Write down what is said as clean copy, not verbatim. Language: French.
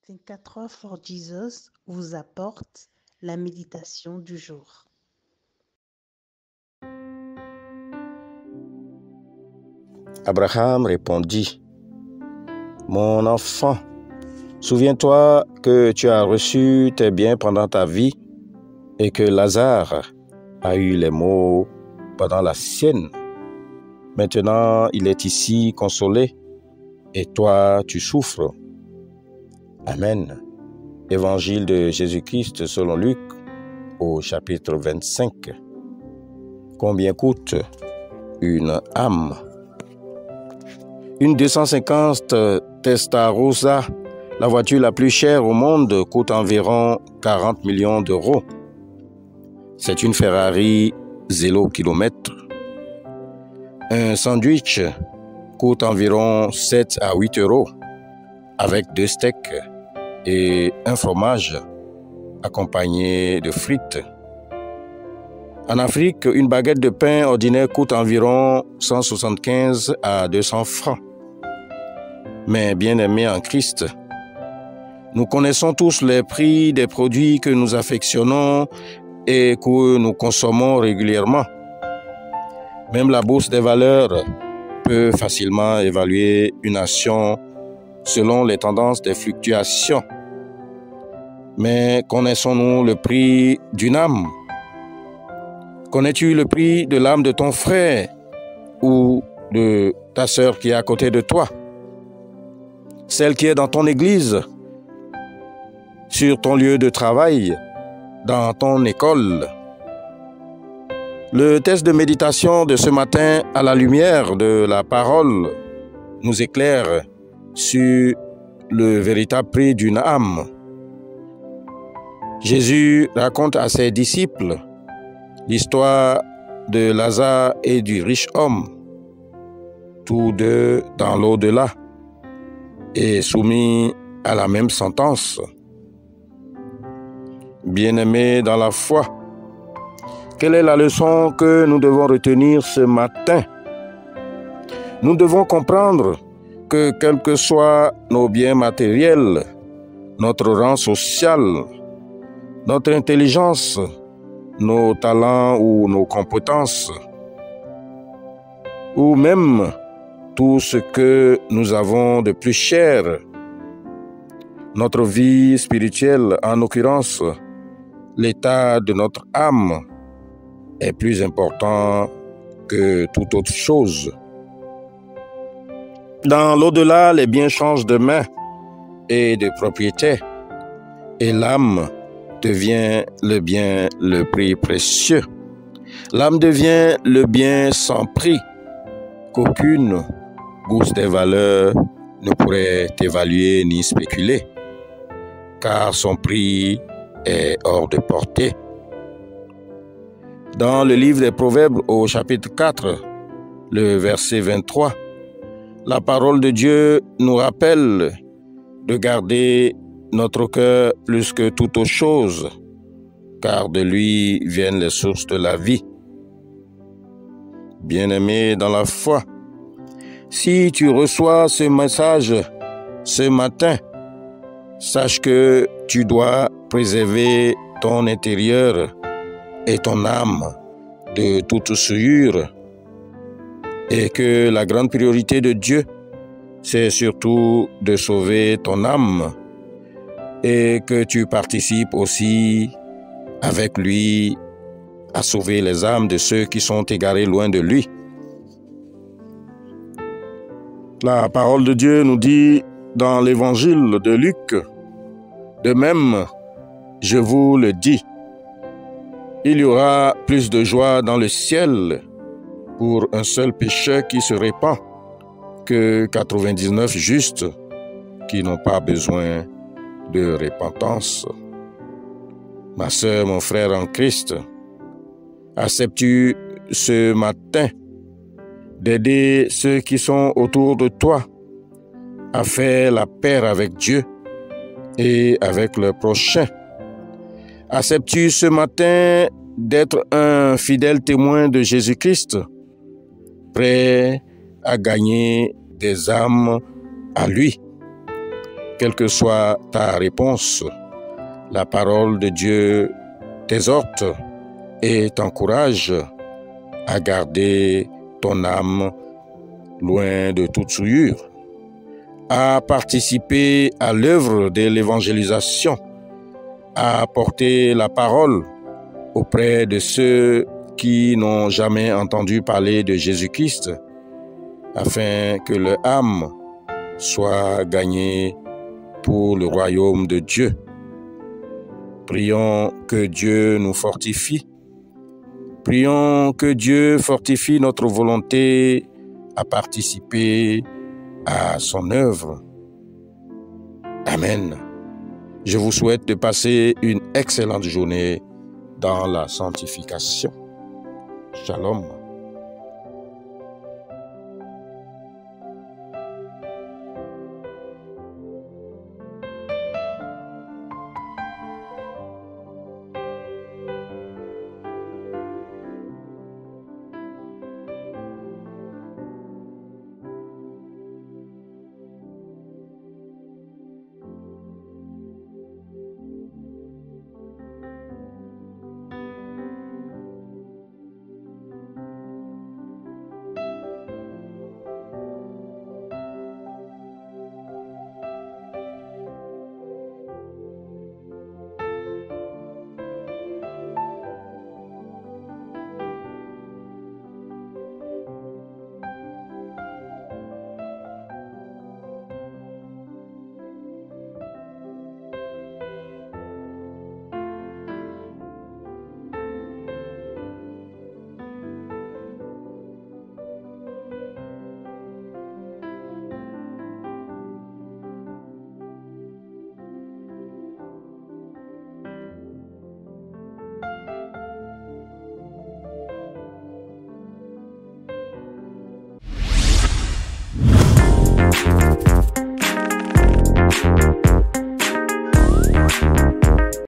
Think 4 Hours for Jesus vous apporte la méditation du jour. Abraham répondit, « Mon enfant, souviens-toi que tu as reçu tes biens pendant ta vie et que Lazare a eu les maux pendant la sienne. Maintenant, il est ici consolé et toi, tu souffres. » Amen. Évangile de Jésus-Christ selon Luc au chapitre 25. Combien coûte une âme? Une 250 Testarossa, la voiture la plus chère au monde, coûte environ 40 millions d'euros. C'est une Ferrari 0 km. Un sandwich coûte environ 7 à 8 euros, avec 2 steaks et un fromage accompagné de frites. En Afrique, une baguette de pain ordinaire coûte environ 175 à 200 francs. Mais bien-aimés en Christ, nous connaissons tous les prix des produits que nous affectionnons et que nous consommons régulièrement. Même la bourse des valeurs peut facilement évaluer une action selon les tendances des fluctuations. Mais connaissons-nous le prix d'une âme? Connais-tu le prix de l'âme de ton frère ou de ta sœur qui est à côté de toi? Celle qui est dans ton église, sur ton lieu de travail, dans ton école. Le test de méditation de ce matin à la lumière de la parole nous éclaire sur le véritable prix d'une âme. Jésus raconte à ses disciples l'histoire de Lazare et du riche homme, tous deux dans l'au-delà et soumis à la même sentence. Bien-aimés dans la foi, quelle est la leçon que nous devons retenir ce matin? Nous devons comprendre que quels que soient nos biens matériels, notre rang social, notre intelligence, nos talents ou nos compétences, ou même tout ce que nous avons de plus cher, notre vie spirituelle, en l'occurrence, l'état de notre âme, est plus important que toute autre chose. Dans l'au-delà, les biens changent de main et de propriété, et l'âme devient le bien le plus précieux. L'âme devient le bien sans prix, qu'aucune bourse des valeurs ne pourrait évaluer ni spéculer, car son prix est hors de portée. Dans le livre des Proverbes au chapitre 4, le verset 23, la parole de Dieu nous rappelle de garder notre cœur plus que toute autre chose, car de lui viennent les sources de la vie. Bien-aimé dans la foi, si tu reçois ce message ce matin, sache que tu dois préserver ton intérieur et ton âme de toute souillure, et que la grande priorité de Dieu, c'est surtout de sauver ton âme, et que tu participes aussi avec lui à sauver les âmes de ceux qui sont égarés loin de lui. La parole de Dieu nous dit dans l'évangile de Luc, « De même, je vous le dis, il y aura plus de joie dans le ciel pour un seul pécheur qui se répand que 99 justes qui n'ont pas besoin de repentance. » Ma sœur, mon frère en Christ, acceptes-tu ce matin d'aider ceux qui sont autour de toi à faire la paix avec Dieu et avec le prochain? Acceptes-tu ce matin d'être un fidèle témoin de Jésus-Christ prêt à gagner des âmes à lui. Quelle que soit ta réponse, la parole de Dieu t'exhorte et t'encourage à garder ton âme loin de toute souillure, à participer à l'œuvre de l'évangélisation, à apporter la parole auprès de ceux qui n'ont jamais entendu parler de Jésus-Christ, afin que leur âme soit gagnée pour le royaume de Dieu. Prions que Dieu nous fortifie. Prions que Dieu fortifie notre volonté à participer à son œuvre. Amen. Je vous souhaite de passer une excellente journée dans la sanctification. Shalom.